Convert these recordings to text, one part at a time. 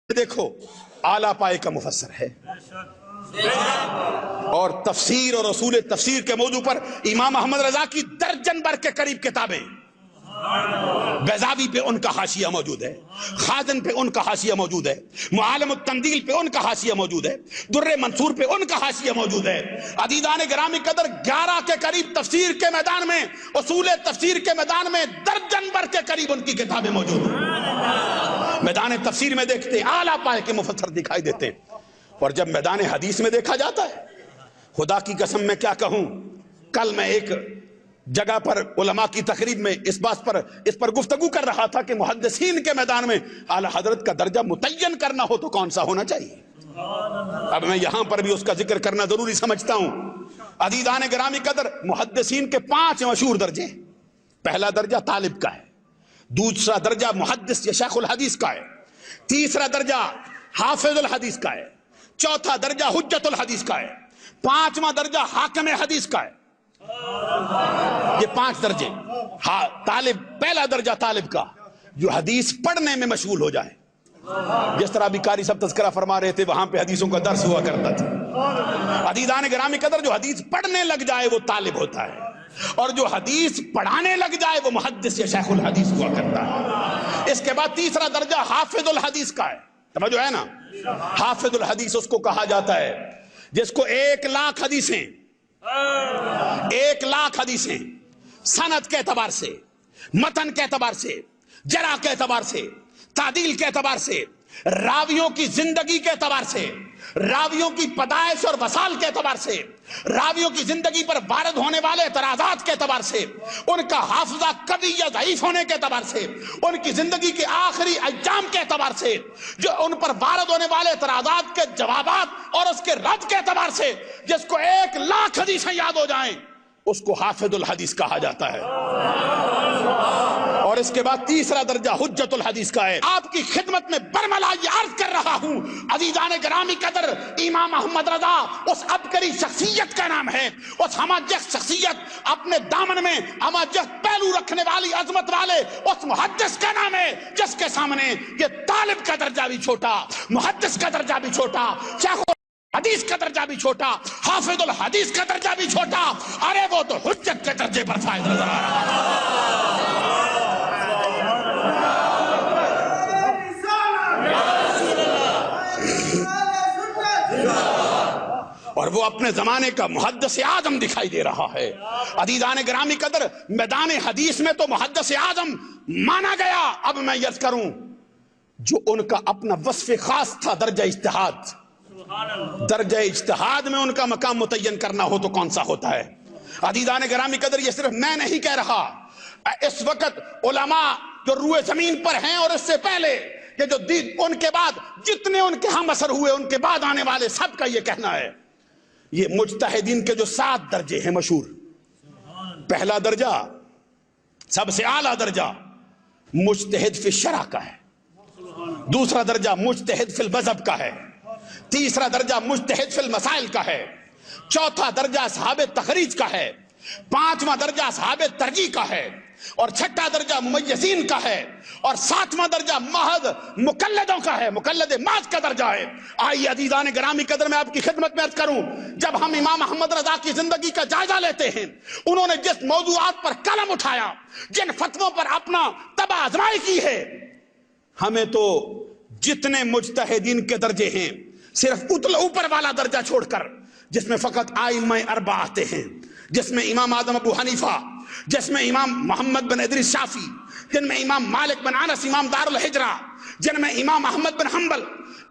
دیکھو اعلیٰ پائے کا مفسر ہے اور تفسیر اور اصول تفسیر کے موضوع پر امام احمد رضا کی درجن بھر کے قریب کتابیں، بیضاوی پہ ان کا حاشیہ موجود ہے، خازن پہ ان کا حاشیہ موجود ہے، معالم التنزیل پہ ان کا حاشیہ موجود ہے، در منصور پہ ان کا حاشیہ موجود ہے۔ عزیزان گرامی قدر 11 کے قریب تفسیر کے میدان میں، اصول تفسیر کے میدان میں درجن بھر کے قریب ان کی کتابیں موجود ہیں۔ میدان تفسیر میں دیکھتے ہیں اعلیٰ پائے کے مفسر دکھائی دیتے ہیں، اور جب میدان حدیث میں دیکھا جاتا ہے، خدا کی قسم میں کیا کہوں، کل میں ایک جگہ پر علماء کی تقریب میں اس پر گفتگو کر رہا تھا کہ محدثین کے میدان میں اعلیٰ حضرت کا درجہ متعین کرنا ہو تو کون سا ہونا چاہیے۔ اب میں یہاں پر بھی اس کا ذکر کرنا ضروری سمجھتا ہوں۔ عزیزان گرامی قدر، محدثین کے 5 مشہور درجے، پہلا درجہ طالب کا ہے، دوسرا درجہ محدث یا شیخ الحدیث کا ہے، تیسرا درجہ حافظ الحدیث کا ہے، چوتھا درجہ حجت الحدیث کا ہے، 5واں درجہ حاکم حدیث کا ہے۔ یہ 5 درجے۔ طالب، پہلا درجہ طالب کا، جو حدیث پڑھنے میں مشغول ہو جائے، جس طرح بھی قاری صاحب تذکرہ فرما رہے تھے، وہاں پہ حدیثوں کا درس ہوا کرتا تھا۔ عزیزان گرامی قدر، جو حدیث پڑھنے لگ جائے وہ طالب ہوتا ہے، اور جو حدیث پڑھانے لگ جائے وہ محدث یا شیخ الحدیث ہوا کرتا ہے۔ اس کے بعد تیسرا درجہ حافظ الحدیث کا ہے، سمجھو ہے نا، حافظ الحدیث اس کو کہا جاتا ہے جس کو 1,00,000 حدیثیں، 1,00,000 حدیثیں سند کے اعتبار سے، متن کے اعتبار سے، جرح کے اعتبار سے، تعدیل کے اعتبار سے، راویوں کی زندگی کے اعتبار سے، راویوں کی پیدائش اور وصال کے اعتبار سے، راویوں کی زندگی پر وارد ہونے والے اعتراضات کے اعتبار سے، ان کا حافظہ قوی یا ضعیف ہونے کے اعتبار سے، ان کی زندگی کے آخری ایام کے اعتبار سے، جو ان پر وارد ہونے والے اعتراضات کے جوابات اور اس کے رد کے اعتبار سے، جس کو 1,00,000 حدیثیں یاد ہو جائیں اس کو حافظ الحدیث کہا جاتا ہے۔ اور اس کے بعد تیسرا درجہ حجت الحدیث کا ہے۔ آپ کی خدمت میں برملا یہ عرض کر رہا ہوں، عزیزان گرامی قدر، امام احمد رضا اس عبقری شخصیت کا نام ہے، اس ہماجت شخصیت، اپنے دامن میں ہماجت پہلو رکھنے والی عظمت والے اس محدث کا نام ہے جس کے سامنے یہ طالب کا درجہ بھی چھوٹا، محدث کا درجہ بھی چھوٹا، شیخ حدیث کا درجہ بھی چھوٹا، حافظ الحدیث کا درجہ بھی چھوٹا، ارے وہ تو حجت کے درجے پر فائز نظر آ رہا ہے۔ اور وہ اپنے زمانے کا محدث اعظم دکھائی دے رہا ہے۔ عزیزان گرامی قدر، میدان حدیث میں تو محدث اعظم مانا گیا۔ اب میں یاد کروں جو ان کا اپنا وصف خاص تھا، درجہ اجتہاد۔ درجہ اجتہاد میں ان کا مقام متعین کرنا ہو تو کون سا ہوتا ہے؟ عزیزان گرامی قدر، یہ صرف میں نہیں کہہ رہا، اس وقت علماء جو روئے زمین پر ہیں اور اس سے پہلے یہ جو ان کے بعد جتنے ان کے ہم اثر ہوئے، ان کے بعد آنے والے سب کا یہ کہنا ہے۔ یہ مجتہدین کے جو 7 درجے ہیں مشہور، پہلا درجہ سب سے اعلیٰ درجہ مجتہد فی الشرع کا ہے، دوسرا درجہ مجتہد فی المذہب کا ہے، تیسرا درجہ مجتہد فی المسائل کا ہے، چوتھا درجہ اصحاب تخریج کا ہے، 5واں درجہ اصحاب ترجیح کا ہے، اور 6واں درجہ ممیزین کا ہے، اور 7واں درجہ محض مقلدوں کا ہے، مقلد محض کا درجہ ہے۔ آئیے عزیزان گرامی قدر، میں آپ کی خدمت میں عرض کروں، جب ہم امام احمد رضا کی زندگی کا جائزہ لیتے ہیں، انہوں نے جس موضوعات پر قلم اٹھایا، جن فتووں پر اپنا تباہ آزمائی کی ہے، ہمیں تو جتنے مجتہدین کے درجے ہیں، صرف اوپر والا درجہ چھوڑ کر جس میں فقط ائمہ 4 آتے ہیں، جس میں امام اعظم ابو حنیفہ، جس میں امام محمد بن ادریس شافعی، جن میں امام مالک بن انس امام دار الحجرہ، جن میں امام احمد بن حنبل،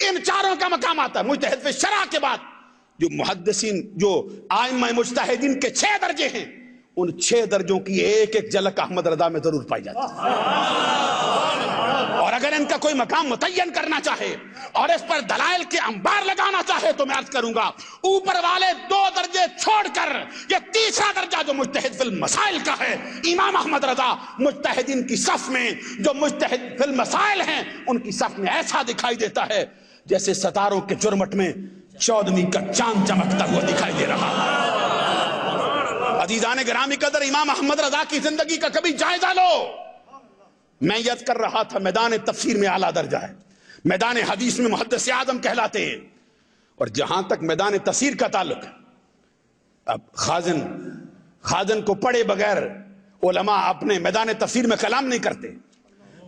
ان 4 کا مقام آتا ہے۔ مجتہد فی الشرع کے بعد جو محدثین، جو ائمہ مجتہدین کے 6 درجے ہیں، ان 6 درجوں کی ایک ایک جھلک احمد رضا میں ضرور پائی جاتی ہے۔ اور اگر ان کا کوئی مقام متعین کرنا چاہے اور اس پر دلائل کے انبار لگانا چاہے تو میں عرض کروں گا، اوپر والے 2 درجے چھوڑ کر یہ تیسرا درجہ جو مجتہد فی المسائل کا ہے، امام احمد رضا مجتہدین کی صف میں جو مجتہد فی المسائل ہیں ان کی صف میں ایسا دکھائی دیتا ہے جیسے ستاروں کے جرمٹ میں 14ویں کا چاند چمکتا ہوا دکھائی دے رہا ہے۔ عزیزان گرامی قدر، امام احمد رضا کی زندگی کا کبھی جائزہ لو۔ میں یاد کر رہا تھا میدان تفسیر میں اعلیٰ درجہ ہے، میدان حدیث میں محدث اعظم کہلاتے ہیں. اور جہاں تک میدان تفسیر کا تعلق ہے، اب خازن کو پڑھے بغیر علماء اپنے میدان تفسیر میں کلام نہیں کرتے.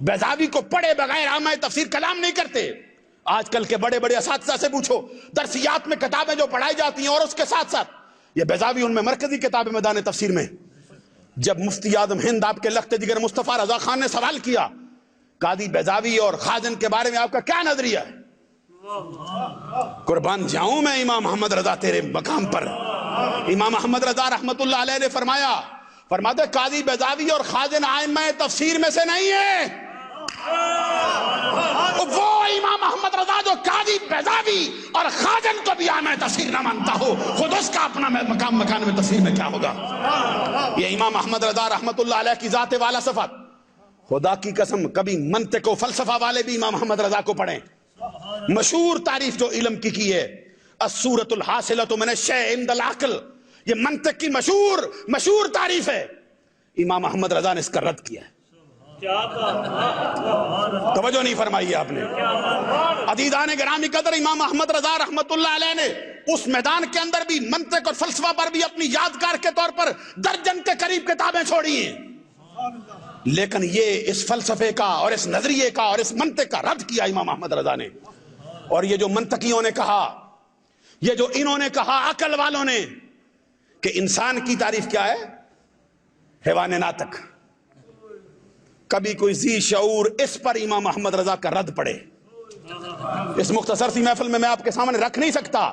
بیضاوی کو پڑھے بغیر عامہ تفسیر کلام نہیں کرتے. آج کل کے بڑے بڑے اساتذہ سے پوچھو، درسیات میں کتابیں جو پڑھائی جاتی ہیں اور اس کے ساتھ ساتھ یہ بیضاوی ان میں مرکزی کتاب میدان تفسیر میں. جب مفتی اعظم ہند آپ کے لخت جگر مصطفیٰ رضا خان نے سوال کیا قاضی بیضاوی اور خازن کے بارے میں آپ کا کیا نظریہ ہے، قربان جاؤں میں امام محمد رضا تیرے مقام پر. امام محمد رضا رحمت اللہ علیہ نے فرماتے قاضی بیضاوی اور خازن ائمہ تفسیر میں سے نہیں ہے. وہ امام محمد رضا جو قاضی بیضاوی اور خازن کو بھی ائمہ تفسیر نہ مانتا ہو، خود اس کا اپنا مقام مکان میں تفسیر میں کیا ہوگا. یہ امام محمد رضا رحمت اللہ علیہ کی ذات والا صفات. خدا کی قسم کبھی منطق و فلسفہ والے بھی امام محمد رضا کو پڑھیں. مشہور تعریف جو علم کی ہے، الصورۃ الحاصلۃ من الشیء عند العقل، یہ منطق کی مشہور تعریف ہے. امام محمد رضا نے اس کا رد کیا ہے. توجہ نہیں فرمائی آپ نے. عزیزان گرامی قدر، امام محمد رضا رحمت اللہ علیہ نے اس میدان کے اندر بھی منطق اور فلسفہ پر بھی اپنی یادگار کے طور پر درجن کے قریب کتابیں چھوڑی ہیں. لیکن یہ اس فلسفے کا اور اس نظریے کا اور اس منطق کا رد کیا امام محمد رضا نے. اور یہ جو منطقیوں نے کہا، یہ جو انہوں نے کہا عقل والوں نے کہ انسان کی تعریف کیا ہے، حیوان ناطق، کبھی کوئی ذی شعور اس پر امام محمد رضا کا رد پڑے. اس مختصر سی محفل میں آپ کے سامنے رکھ نہیں سکتا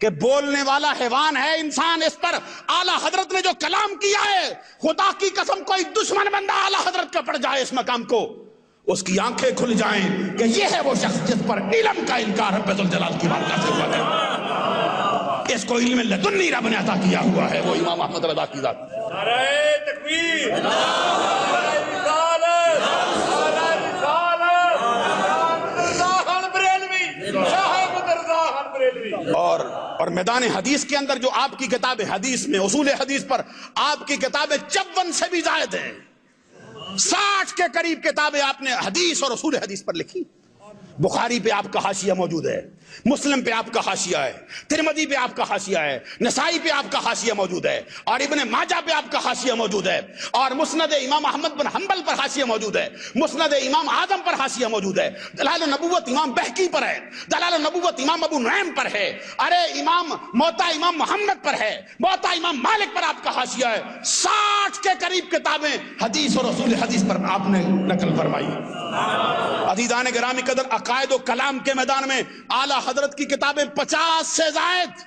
کہ بولنے والا حیوان ہے انسان. اس پر اعلیٰ حضرت نے جو کلام کیا ہے، خدا کی قسم کوئی دشمن بندہ اعلیٰ حضرت کا پڑ جائے اس مقام کو، اس کی آنکھیں کھل جائیں کہ یہ ہے وہ شخص جس پر علم کا انکار رب ذوالجلال کی بارگاہ سے ہوا ہے. اس کو علم لدنی رب نے عطا کیا ہوا ہے، وہ امام محمد رضا کی ذات. نعرہ تکبیر، اور میدان حدیث کے اندر جو آپ کی کتاب حدیث میں اصول حدیث پر آپ کی کتابیں 54 سے بھی زائد ہیں. 60 کے قریب کتابیں آپ نے حدیث اور اصول حدیث پر لکھی. بخاری پہ آپ کا حاشیہ موجود ہے، مسلم پہ آپ کا حاشیہ ہے، ترمذی پہ آپ کا حاشیہ ہے، نسائی پہ آپ کا حاشیہ موجود ہے، اور ابن ماجہ پہ آپ کا حاشیہ موجود ہے، اور مسند امام احمد بن حنبل پر حاشیہ موجود ہے، مسند امام اعظم پر حاشیہ موجود ہے، دلائل النبوت امام بہقی پر ہے، دلائل النبوت امام ابو نعیم پر ہے، ارے موطا امام محمد پر ہے، موطا امام مالک پر آپ کا حاشیہ ہے. 60 کے قریب کتابیں حدیث اور اصول حدیث پر آپ نے نقل فرمائی. عزیزان گرامی قدر، عقائد و کلام کے میدان میں اعلیٰ حضرت کی کتابیں 50 سے زائد